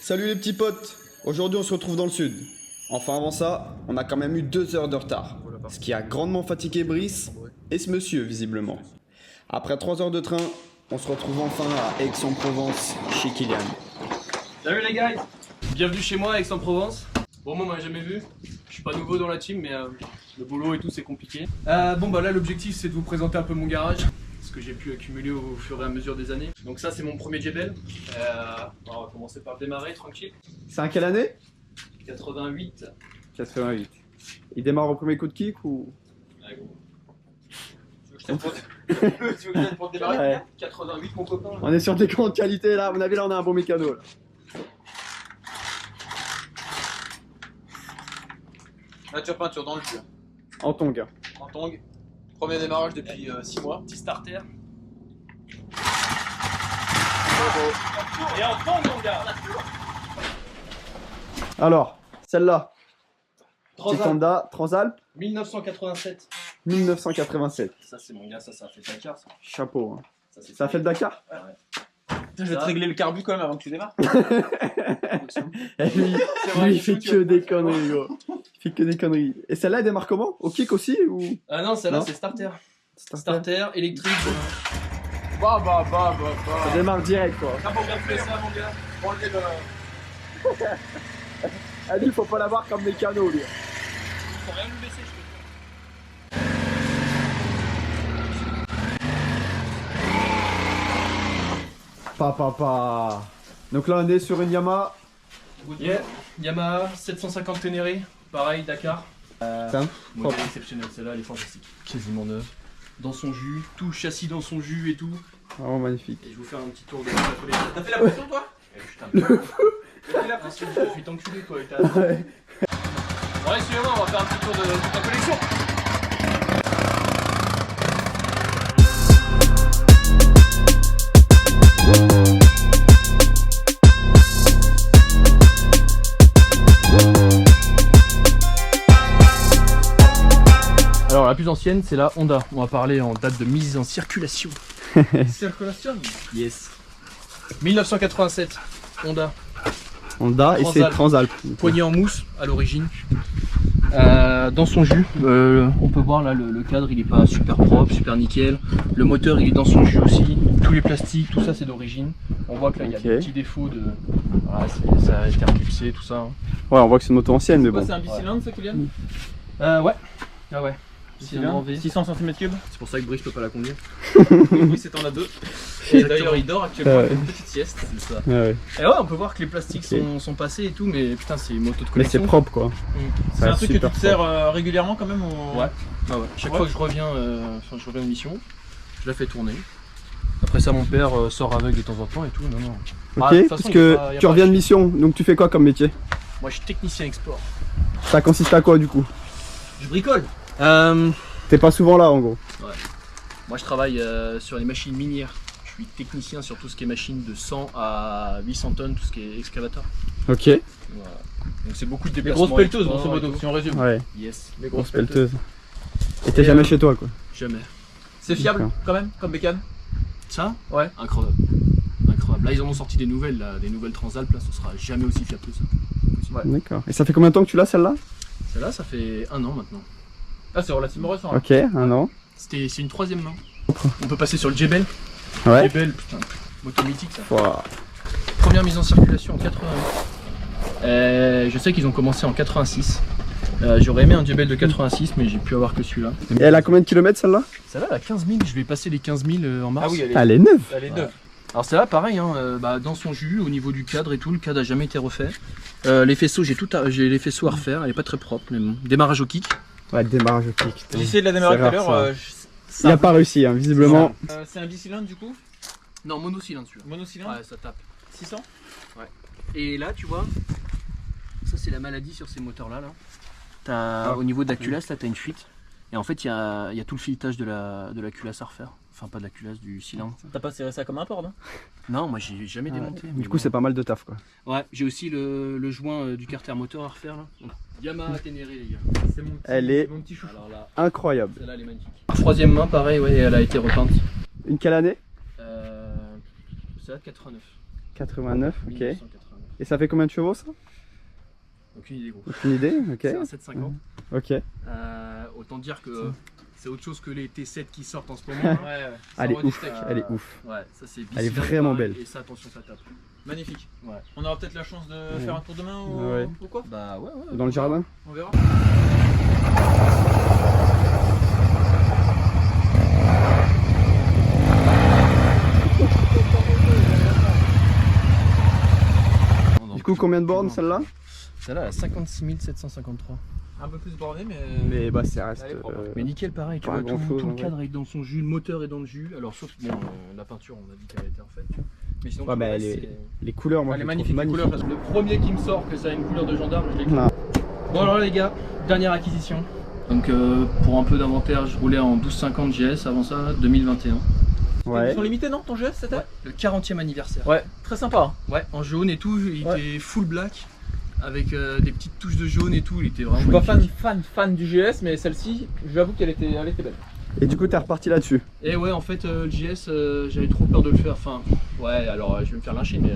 Salut les petits potes, aujourd'hui on se retrouve dans le sud. Enfin avant ça, on a quand même eu 2 heures de retard, ce qui a grandement fatigué Brice et ce monsieur visiblement. Après 3 heures de train, on se retrouve enfin à Aix-en-Provence chez Kylian. Salut les gars, bienvenue chez moi à Aix-en-Provence. Bon, moi on m'a jamais vu, je suis pas nouveau dans la team mais le boulot et tout c'est compliqué. Bon bah là l'objectif c'est de vous présenter un peu mon garage, ce que j'ai pu accumuler au fur et à mesure des années. Donc ça c'est mon premier JBL, on va commencer par le démarrer tranquille. C'est en quelle année? 88. 88. Il démarre au premier coup de kick ou? Ouais, gros. Tu veux que je t'aide pour démarrer? Ouais. 88 mon copain. On est sur des grandes qualités là, à mon avis là on a un bon mécano là. Nature peinture dans le cul. En tongue. En tong. Premier démarrage depuis 6 mois. Petit starter. Et en tong mon gars. Alors, celle-là, petite Transalp. Honda Transalp 1987. 1987. Ça c'est mon gars, ça fait Dakar ça. Chapeau. Hein. C'est Ça fait le Dakar? Ouais. Je vais te régler le carbu quand même avant que tu démarres. Et lui, il fait que des conneries gros. Il fait que des conneries. Et celle-là elle démarre comment? Au kick aussi ou? Ah non, celle-là Non. c'est starter. Starter. Starter, électrique. Bah. Ça démarre direct quoi. Ah bon, bien fait ça mon gars. Pour enlever le... Ah lui faut pas l'avoir comme mécano lui. Faut rien lui laisser, je peux. Papa. Donc là on est sur une Yamaha. Yeah. Yamaha 750 Ténéré, pareil Dakar. Putain. Modèle exceptionnel, celle-là elle est fantastique. Quasiment neuve. Dans son jus, tout châssis dans son jus et tout. Vraiment magnifique. Et je vais vous faire un petit tour de la collection. T'as fait la pression toi? Eh, putain, t'as fait la pression, je suis t'enculer quoi. Ouais. Ouais, suivez-moi, on va faire un petit tour de toute la collection. Alors la plus ancienne c'est la Honda, on va parler en date de mise en circulation. Circulation. Yes. 1987, Honda, Honda et c'est Transalp. poignée en mousse à l'origine. Dans son jus, on peut voir là le cadre il est pas super propre, super nickel. Le moteur il est dans son jus aussi, tous les plastiques, tout ça c'est d'origine. On voit que là il y a des petits défauts de... Voilà, ça a été repulsé, tout ça. Hein. Ouais on voit que c'est une moto ancienne mais bon. C'est un bicylindre ça Kylian? Ouais. Ah ouais. Bicylindre, 600 cm3. C'est pour ça que Brice peut pas la conduire. Oui, c'est en a deux. Et d'ailleurs il dort actuellement, Ouais. il fait une petite sieste. C'est ça. Ouais. Et ouais, on peut voir que les plastiques sont passés et tout, mais putain c'est une moto de Mais collection. c'est propre quoi. C'est un truc que tu super te sers régulièrement quand même ou... Ouais. Ah ouais. Chaque Ouais. fois que je reviens, je reviens de mission, je la fais tourner. Après ça, mon père sort avec de temps en temps et tout. Non, non. Ok, de toute parce façon, que y a pas tu à reviens de chier. mission, donc tu fais quoi comme métier? Moi, je suis technicien export. Ça consiste à quoi du coup? Je bricole. T'es pas souvent là en gros. Moi, je travaille sur les machines minières. Je suis technicien sur tout ce qui est machine de 100 à 800 tonnes, tout ce qui est excavateur. Ok. Voilà. Donc c'est beaucoup de Les déplacements. grosses pelleteuses export grosso et modo, tout. si on résume. Ouais, Yes, les grosse grosses pelleteuses. pelleteuse. Et t'es Et, jamais chez toi quoi. Jamais. C'est fiable D'accord. quand même comme bécane? Ça, Ouais. incroyable. Incroyable. Là, ils en ont sorti des nouvelles, là, des nouvelles Transalp, là, ce sera jamais aussi fiable que ça. Ouais. D'accord. Et ça fait combien de temps que tu l'as celle-là? Celle-là, ça fait 1 an maintenant. Ah c'est relativement récent. Là. Ok, un an. C'est une 3e main. On peut passer sur le JBL. Ouais. JBL, putain, moto mythique ça. Ouah. Première mise en circulation en 88. Je sais qu'ils ont commencé en 86. J'aurais aimé un JBL de 86, mais j'ai pu avoir que celui-là. Et elle a combien de kilomètres celle-là? Celle-là, elle a 15 000. Je vais passer les 15 000 en mars. Ah oui, Elle est neuve. elle est neuve. Alors celle-là, pareil, hein, dans son jus, au niveau du cadre et tout, le cadre a jamais été refait. Les faisceaux, j'ai les faisceaux à refaire. Elle est pas très propre, mais bon. Démarrage au kick. Ouais, démarrage au kick. J'ai essayé de la démarrer C'est tout à rare, l'heure. Il a pas réussi, hein, visiblement. C'est un bicylindre du coup? Non, monocylindre celui-là. Monocylindre? Ouais, ça tape. 600? Et là, tu vois, ça c'est la maladie sur ces moteurs-là. Au niveau de la culasse, là, tu as une fuite. Et en fait, il y a tout le filetage de la culasse à refaire. Enfin, pas de la culasse, du cylindre. T'as pas serré ça comme un port, non? Non, moi j'ai jamais démonté. Du coup, c'est pas mal de taf quoi. Ouais, j'ai aussi le joint du carter moteur à refaire là. Donc, Yamaha Ténéré, les gars. C'est mon petit, Elle est mon petit chouchou. Alors là, incroyable. celle-là, elle est magnifique. 3e main, pareil, ouais, elle a été repeinte. Une quelle année? C'est là 89. 89, ok. 1989. Et ça fait combien de chevaux ça? Aucune idée gros. Aucune idée, ok. C'est un 750. Ok. Autant dire que c'est autre chose que les T7 qui sortent en ce moment. Hein. Elle est ouf, steak. elle est ouf. Ouais, ça c'est Elle est vraiment belle. Et ça, attention, ça tape. Magnifique. Ouais. On aura peut-être la chance de faire un tour demain ou quoi? Bah ouais. Dans le jardin? On verra. Du coup, combien de bornes celle-là? Celle-là, elle a 56 753. Un peu plus borné, Mais bah, ça reste. Elle est propre. Mais nickel, pareil, tu pas vois, tout grand-chose, le en vrai. cadre est dans son jus, le moteur est dans le jus. Alors, sauf bon, la peinture, on a dit qu'elle était en fait. Mais sinon, Ouais, tout mais le elle reste, est- c'est- Les couleurs, moi, elle est je les magnifique. trouve Les couleurs, parce que le premier qui me sort que ça a une couleur de gendarme, je l'ai. Non. Bon, alors, les gars, dernière acquisition. Donc, pour un peu d'inventaire, je roulais en 1250 GS avant ça, 2021. Ouais. Ils sont limités, non, ton GS c'était? Le 40e anniversaire. Ouais, très sympa. Ouais, en jaune et tout, il Ouais. était full black. Avec des petites touches de jaune et tout, il était vraiment. Je suis pas magnifique. fan du GS, mais celle-ci, j'avoue qu'elle était belle. Et du coup, t'es reparti là-dessus. Et ouais, en fait, le JS, j'avais trop peur de le faire. Enfin, ouais, alors je vais me faire lyncher, mais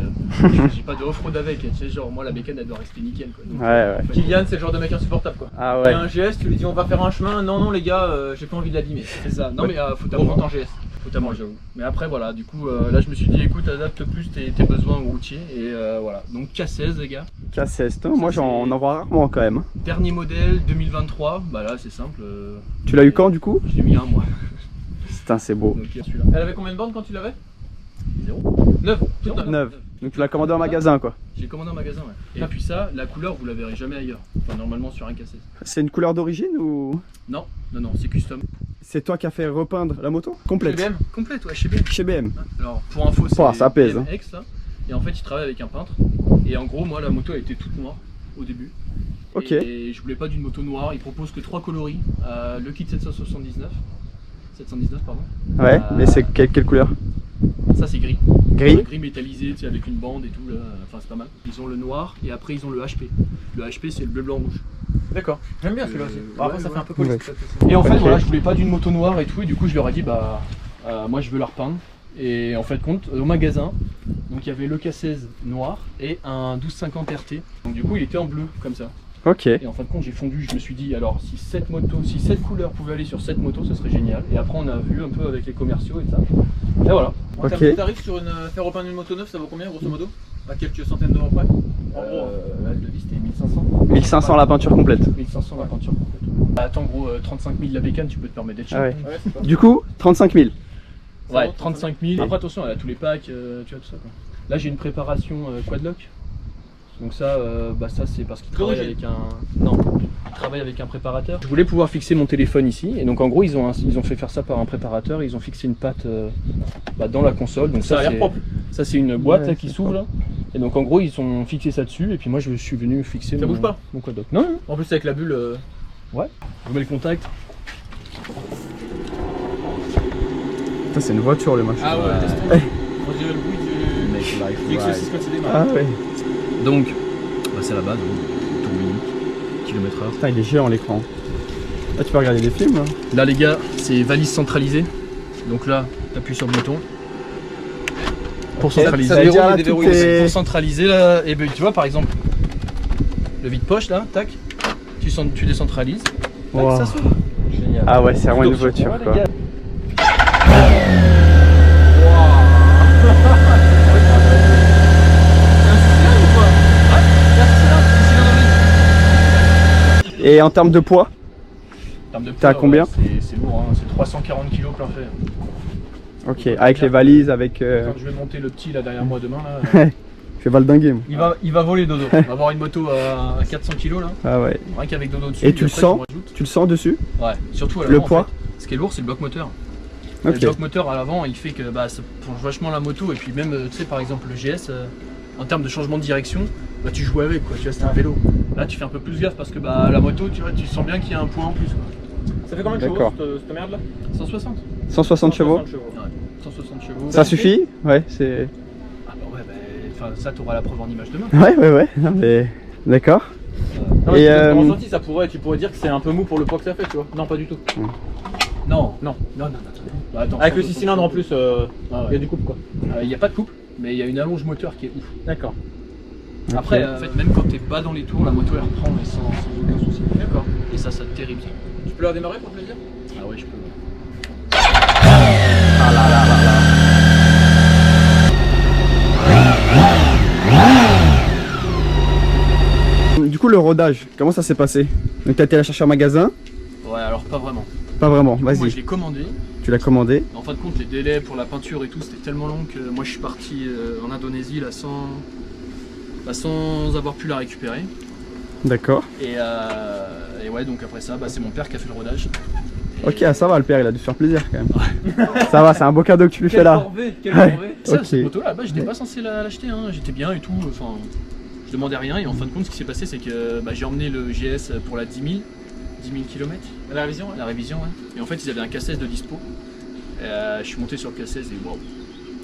j'ai pas de off-road avec. Tu sais, genre, moi, la bécane, elle doit rester nickel. Quoi. Donc, Ouais. Kylian, Kylian, c'est le genre de mec insupportable quoi. Ah Il y ouais. a un GS, tu lui dis on va faire un chemin, non les gars, j'ai pas envie de l'abîmer. c'est ça. Non, mais faut Gros t'avoir. en GS. Faut t'avoir, j'avoue. Mais après, voilà, du coup, là, je me suis dit, écoute, adapte plus tes besoins au routier. Et voilà. Donc, K16, les gars. K16, moi j'en vois rarement quand même. Dernier modèle, 2023. Bah là, c'est simple. Tu l'as eu quand du coup? Je l'ai mis un mois. Putain, c'est beau. Donc, celui-là. Elle avait combien de bornes quand tu l'avais? 0. 9. Toute neuve. 9. Donc tu l'as commandé en magasin quoi. J'ai commandé en magasin, ouais. Et puis ça, la couleur, vous la verrez jamais ailleurs. Enfin, normalement sur un K16. C'est une couleur d'origine ou Non, c'est custom. c'est toi qui as fait repeindre la moto? Complète. BM. Complète, ouais, chez BM. Chez BM. Alors, pour info, c'est Ouah, ça pèse, BMX, là. Et en fait, il travaille avec un peintre. Et en gros, moi, la moto, elle était toute noire au début. Ok. Et je voulais pas d'une moto noire. Il propose que 3 coloris. Le kit 719, pardon. Ouais, mais c'est quelle couleur? Ça, c'est gris. Gris? Gris métallisé, tu sais, avec une bande et tout, là. Enfin, c'est pas mal. Ils ont le noir et après, ils ont le HP. Le HP, c'est le bleu, blanc, rouge. D'accord. J'aime bien celui-là aussi. Bon, après ouais, ça ouais. fait un peu police. Ouais. peut-être aussi. Et en fait, Ok. voilà, je voulais pas d'une moto noire et tout, et du coup, je leur ai dit, bah, moi, je veux la repeindre. Et en fait, compte, au magasin, donc il y avait le K16 noir et un 1250 RT. Donc, du coup, il était en bleu, comme ça. Ok. Et en fin de compte, j'ai fondu, je me suis dit, alors, si cette couleur pouvait aller sur cette moto, ce serait génial. Et après, on a vu un peu avec les commerciaux et ça. Et voilà. En Ok. termes de tarifs sur faire repeindre une moto neuve, ça vaut combien grosso modo? À quelques centaines d'euros près? En gros. Là, le devis, c'était 1500. 1500 la peinture complète. 1500 la peinture complète. Bah, attends, gros, 35 000 la bécane, tu peux te permettre d'être cher. Ah ouais. Ouais, c'est pas. Du coup, 35 000. Ouais, vaut 35 000. Après, attention, elle a tous les packs, tu vois, tout ça. Quoi. Là, j'ai une préparation quadlock. Donc ça, ça c'est parce qu'il travaille avec un... Non, il travaille avec un préparateur. Je voulais pouvoir fixer mon téléphone ici. Et donc en gros, ils ont fait faire ça par un préparateur. Ils ont fixé une patte dans la console. Donc Ça a l'air propre. Ça, c'est une boîte Ouais, là, qui c'est s'ouvre. Là. Et donc en gros, ils ont fixé ça dessus. Et puis moi, je suis venu fixer Ça bouge pas mon quadlock. Non, non. En plus avec la bulle. Je mets le contact. Putain, c'est une voiture le machin. Ah ouais, Ouais. laisse tomber. On dirait le bruit du X6 quand c'est démarre. Ah ouais. Donc, c'est la base, tour unique, km/h. Putain, il est géant l'écran. Là, tu peux regarder des films là. Là les gars, c'est valise centralisée. Donc là, t'appuies sur le bouton. Pour centraliser. ça déverrouille là, et tout déverrouille. est- Pour centraliser là, et ben tu vois par exemple, le vide-poche là, tac, tu décentralises, tac, Wow. ça s'ouvre. Génial. Ah ouais, c'est vraiment une Plutôt option. voiture Ouais, quoi. les gars. Et en termes de poids? En termes de T'es à poids, combien? C'est lourd, hein, c'est 340 kg plein fait. Ok, avec les valises, avec... Quand je vais monter le petit là derrière moi demain là, Je fais valdinguer moi. il va voler Dodo. On va avoir une moto à 400 kg là, Ah ouais. rien qu'avec Dodo dessus. Et tu le après, sens? je rajoute. Tu le sens dessus? Ouais, surtout à Le l'avant, en poids? fait. Ce qui est lourd, c'est le bloc moteur. Ok. Le bloc moteur à l'avant, il fait que ça penche vachement la moto. Et puis même, tu sais, par exemple, le GS, en termes de changement de direction, tu joues avec, quoi. Tu vois, c'est un vélo. Là, tu fais un peu plus gaffe parce que la moto, tu vois, tu sens bien qu'il y a un poids en plus, quoi. Ça fait combien de D'accord. chevaux cette merde là? 160. 160 chevaux? 160 chevaux. Ça suffit? Ouais, c'est... Ah bah ouais, enfin, ça, t'auras la preuve en image demain. Ouais. Non, mais... D'accord. Non, Et, et ressenti, tu pourrais dire que c'est un peu mou pour le poids que ça fait, tu vois. Non, pas du tout. Non. Non. Bah, attends, Avec le 6 160 cylindres en plus, il Ah ouais. y a du couple quoi. Il n'y a pas de couple, mais il y a une allonge moteur qui est ouf. D'accord. Après, en fait, même quand t'es bas dans les tours, la moto elle reprend mais sans aucun souci. D'accord. Et ça c'est terrible. Ça. Tu peux la redémarrer pour te plaisir? Ah ouais, je peux. Ah là là là là. Du coup, le rodage, comment ça s'est passé? Donc t'as été la chercher en magasin? Ouais, alors pas vraiment. Pas vraiment, Moi je vas-y. l'ai commandé. Tu l'as commandé? En fin de compte, les délais pour la peinture et tout, c'était tellement long que moi je suis parti en Indonésie là sans avoir pu la récupérer. D'accord. Et ouais, donc après ça, c'est mon père qui a fait le rodage. Ok, ça va, le père, il a dû se faire plaisir quand même. Ça va, c'est un beau cadeau que tu lui fais là. Quelle Ouais. corvée. Ça, Ok. cette moto là, j'étais pas censé l'acheter, hein. J'étais bien et tout. Enfin, je demandais rien. Et en fin de compte, ce qui s'est passé, c'est que j'ai emmené le GS pour la 10 000 km. La révision, ouais. La révision, ouais. Et en fait, ils avaient un K16 de dispo. Je suis monté sur le K16 et waouh.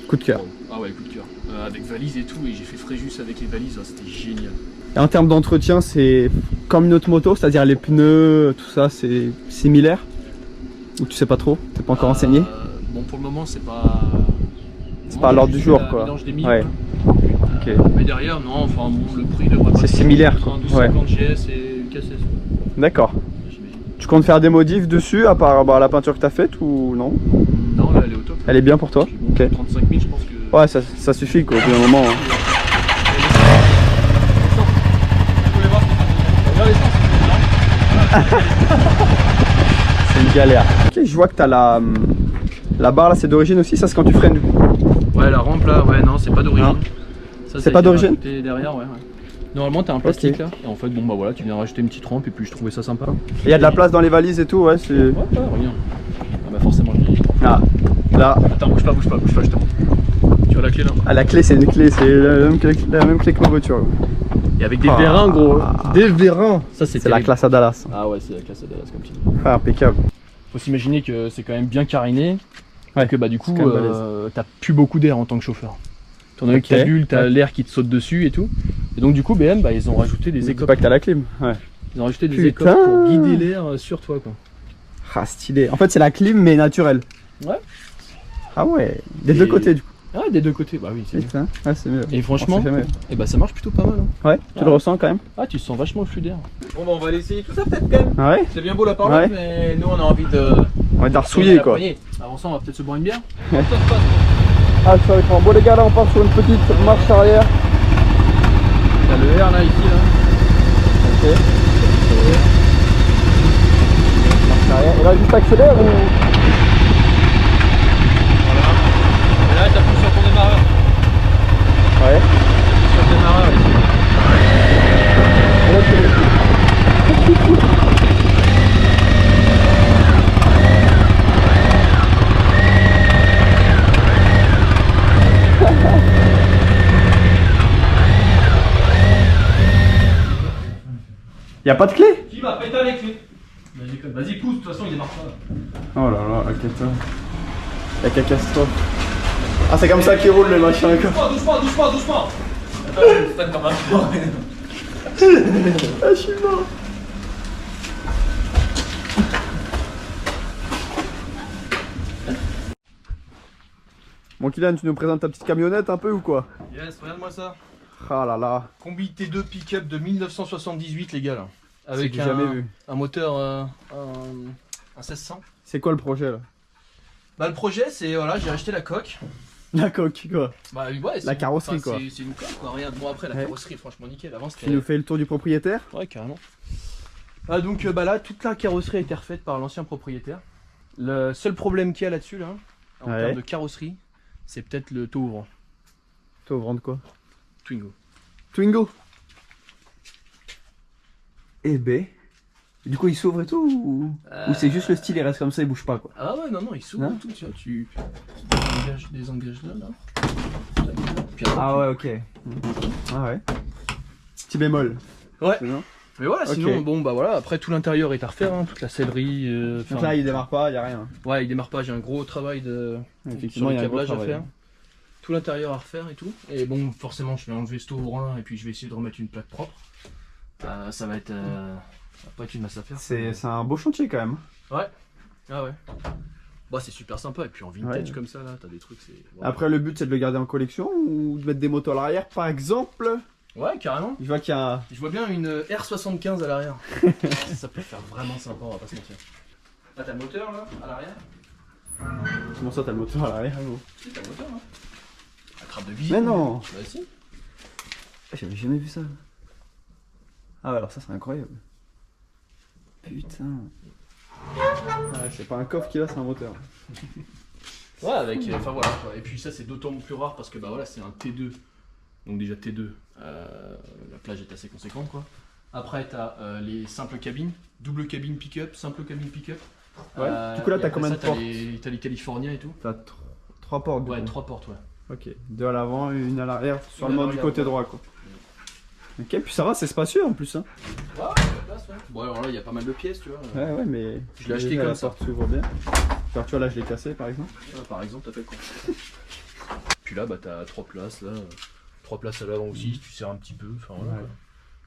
Coup de cœur. Ah ouais, coup de cœur. Avec valise et tout, et j'ai fait Fréjus avec les valises, c'était génial. Et en termes d'entretien, c'est comme une autre moto, c'est-à-dire les pneus, tout ça, c'est similaire? Ou tu sais pas trop? T'es pas encore enseigné? Bon, pour le moment, c'est pas. C'est pas à l'ordre du jour, quoi. Mélange des mille, Ouais. quoi. Ok. Mais derrière, non, enfin bon, le prix devrait pas C'est être similaire, entre un quoi. 250 GS et une K16. D'accord. J'imagine. Tu comptes faire des modifs dessus, à part la peinture que t'as faite ou non? Non, là, elle est au top. Elle est bien pour toi? Puis bon, Ok. 35 000, je pense que. Ouais, ça suffit quoi, au bout d'un moment. Hein. C'est une galère. Ok, je vois que t'as la barre là, c'est d'origine aussi, ça c'est quand tu freines du coup. Ouais, la rampe là, ouais, non, c'est pas d'origine. Non. Ça, C'est pas d'origine? Derrière, ouais. Normalement, t'as un plastique là. Et en fait, bon, bah voilà, tu viens rajouter une petite rampe et puis je trouvais ça sympa. Il y a de la place dans les valises et tout, ouais, c'est. Ouais, regarde. Ah bah forcément, je l'ai. Ah, là. Attends, bouge pas, je te montre. Tu as la clé là. Ah, la clé, c'est une clé, c'est la même clé que ma voiture. Et avec des Ah. vérins, gros. Des vérins. Ça, C'est la classe à Dallas. Ah ouais, c'est la classe à Dallas comme tu dis. Ah, impeccable. Faut s'imaginer que c'est quand même bien cariné. Ouais, Et que bah du coup, c'est quand même balèze. t'as plus beaucoup d'air en tant que chauffeur. Étant donné que ta bulle, t'as Ouais. l'air qui te saute dessus et tout. Et donc du coup, BM, bah, ils ont rajouté des C'est écopes. pas que t'as la clim. Ouais. Ils ont rajouté des Putain. écopes pour guider l'air sur toi, quoi. Ah, stylé. En fait, c'est la clim mais naturelle. Ouais. Ah ouais, des Et- deux côtés du coup. Ah, des deux côtés, bah oui, c'est mieux. Putain, ouais, c'est mieux. Et franchement, On s'est fait mieux. et bah ça marche plutôt pas mal. Hein. Ouais, tu le ressens quand même? Ah, tu sens vachement le flux d'air. Bon, bah, on va aller essayer tout ça peut-être quand même. Ah ouais? C'est bien beau la parole, Ouais. mais nous on a envie de. On va être ressouillé quoi. Avant ça, on va peut-être se boire une bière. Ah, ça va être un bon les gars, là on part sur une petite marche arrière. T'as le R là, ici, là. Ok. Marche arrière. Et là juste accélère ou. Voilà. Et là, t'appuies sur ton démarreur. Ouais. Sur le démarreur, ici. Et là, tu Y'a pas de clé? Qui va péter les clés? Vas-y, pousse, de toute façon, il démarre pas. Oh là là, la cata. La catastrophe. Ah, c'est comme ça qu'ils roulent les machins quoi. Doucement. Attends, je me comme un fou. Ah, je suis mort. Bon, Kylian, tu nous présentes ta petite camionnette un peu ou quoi? Yes, regarde-moi ça. Ah là là. Combi T2 pick-up de 1978, les gars, là. C'est Avec que j'ai jamais vu. un moteur, un 1600. C'est quoi le projet là? Bah, le projet, c'est, voilà, j'ai acheté la coque. La coque quoi. Bah, ouais, La carrosserie, quoi. C'est une coque, quoi. Regarde, bon, après, la Ouais. carrosserie, franchement, nickel. Avant, Tu c'était. nous fais le tour du propriétaire? Ouais, carrément. Ah, donc, bah là, toute la carrosserie a été refaite par l'ancien propriétaire. Le seul problème qu'il y a là-dessus, là, en Ouais. termes de carrosserie, c'est peut-être le taux ouvrant. Toi, vendre quoi? Twingo. Twingo. Eh ben. Du coup, il s'ouvre et tout ou c'est juste le style, il reste comme ça, il bouge pas quoi? Ah ouais, non, il s'ouvre Non et tout, tu vois, tu désengages là, là. Puis après, Ah ouais, ok. Ah ouais. Petit bémol. Ouais. C'est bien. Mais voilà, Ok. sinon, bon, bah voilà, après tout l'intérieur est à refaire, hein, toute la sellerie. Donc enfin, là, il démarre pas, y a rien. ouais, il démarre pas, j'ai un gros travail sur Effectivement, il le y a un gros câblage à travail. faire. Tout l'intérieur à refaire et tout. Et bon, forcément, je vais enlever ce ouvrant et puis je vais essayer de remettre une plaque propre. Ça va être. Après, une masse à faire. C'est un beau chantier quand même. Ouais. Ah ouais. Bah, c'est super sympa. Et puis en vintage Ouais. comme ça, là, t'as des trucs, c'est. Après, le but c'est de le garder en collection ou de mettre des motos à l'arrière par exemple? Ouais, carrément. Je vois qu'il y a... Je vois bien une R75 à l'arrière. Ça peut faire vraiment sympa, on va pas se mentir. Là, t'as le moteur là, à l'arrière. Comment ça, t'as le moteur à l'arrière, gros? Si, t'as le moteur là. La trappe de visite. Mais non! Bah si. J'avais jamais vu ça. Ah ouais, alors ça, c'est incroyable. Putain. Ouais, c'est pas un coffre qui va, c'est un moteur. Ouais, avec. Enfin voilà quoi. Et puis ça, c'est d'autant plus rare parce que bah voilà, c'est un T2. Donc déjà T2, la plage est assez conséquente quoi. Après, t'as les simples cabines, double cabine pick-up, simple cabine pick-up. Ouais. Du coup là, t'as combien de portes? T'as les Californiens et tout. T'as 3 portes. Ouais, 3 portes, ouais. Ok, 2 à l'avant et une à l'arrière, seulement du à côté l'arrière. droit quoi. Ok, puis ça va, c'est spacieux en plus. Hein. Ouais, il y a de place, ouais. Bon, alors là, il y a pas mal de pièces, tu vois. Ouais, mais Je l'ai acheté la comme ça. porte s'ouvre bien. Alors, tu vois, là, je l'ai cassé par exemple. Par exemple, t'as fait quoi? Puis là, bah, t'as 3 places, là. 3 places à l'avant aussi, si tu sers un petit peu. Enfin, voilà, Ouais. quoi.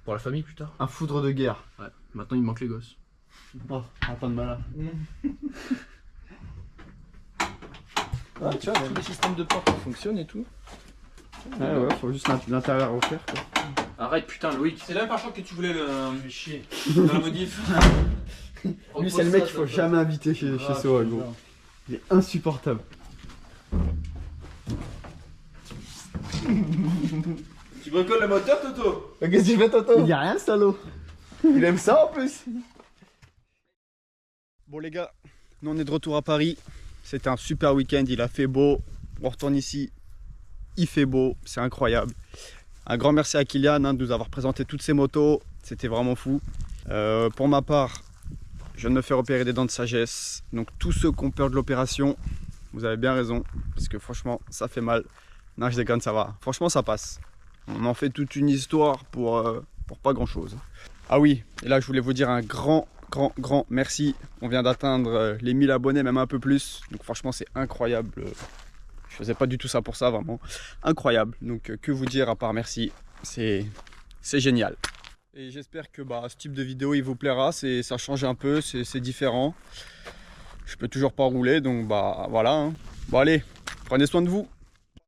Pour la famille plus tard. Un foudre de guerre. Ouais, maintenant il me manque les gosses. Oh, attends de malade. Ah, tu vois, tous les systèmes de portes qui fonctionnent et tout. Ouais, faut juste l'intérieur refaire quoi. Arrête, putain, Loïc. C'est là par contre que tu voulais le Fais chier. dans la modif. Lui, c'est le mec qu'il faut jamais inviter chez Soa, gros. Il est insupportable. Tu bricoles le moteur, Toto? Qu'est-ce qu'il fait, Toto? Il y a rien, salaud. Il aime ça en plus. Bon, les gars, nous on est de retour à Paris. C'était un super week-end. Il a fait beau. On retourne ici. Il fait beau. C'est incroyable. Un grand merci à Kylian de nous avoir présenté toutes ces motos. C'était vraiment fou. Pour ma part, je viens de me faire opérer des dents de sagesse. Donc, tous ceux qui ont peur de l'opération, vous avez bien raison. Parce que franchement, ça fait mal. Non, je déconne, ça va. Franchement, ça passe. On en fait toute une histoire pour pas grand chose. Ah oui, et là je voulais vous dire un grand merci. On vient d'atteindre les 1000 abonnés, même un peu plus. Donc franchement c'est incroyable. Je faisais pas du tout ça pour ça, vraiment. Incroyable. Donc que vous dire à part merci. C'est génial. Et j'espère que ce type de vidéo il vous plaira. Ça change un peu, c'est différent. Je peux toujours pas rouler, donc voilà. Hein. Bon allez, prenez soin de vous.